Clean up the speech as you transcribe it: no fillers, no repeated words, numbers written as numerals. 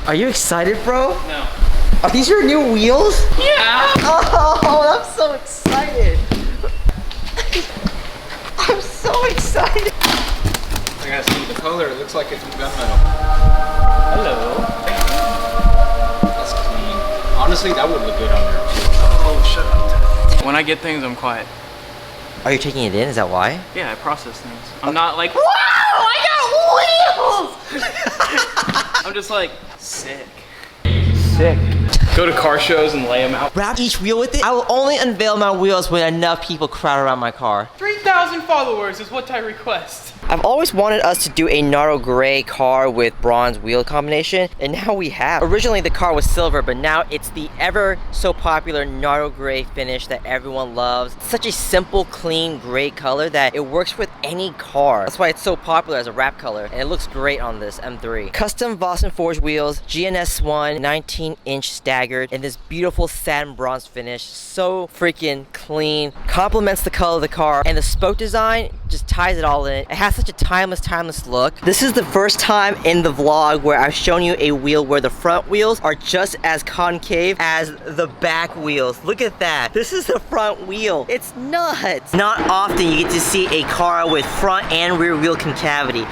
Are you excited, bro? No. Are these your new wheels? Yeah. Oh, I'm so excited. I'm so excited. I gotta see the color. It looks like it's gunmetal. Hello. That's clean. Honestly, that would look good on there. Oh, shut up. When I get things, I'm quiet. Are you taking it in? Is that why? Yeah, I process things. I'm not like, Wow, I got wheels! I'm just like, sick. Sick. Go to car shows and lay them out. Wrap each wheel with it? I will only unveil my wheels when enough people crowd around my car. 3,000 followers is what I request. I've always wanted us to do a Nardo Gray car with bronze wheel combination, and now we have. Originally the car was silver, but now it's the ever so popular Nardo Gray finish that everyone loves. It's such a simple, clean gray color that it works with any car. That's why it's so popular as a wrap color, and it looks great on this M3. Custom Vossen forged wheels, GNS-1, 19-inch staggered, and this beautiful satin bronze finish. So freaking clean, complements the color of the car, and the spoke design just ties it all in. It has such a timeless look. This is the first time in the vlog where I've shown you a wheel where the front wheels are just as concave as the back wheels. Look at that. This is the front wheel. It's nuts. Not often you get to see a car with front and rear wheel concavity.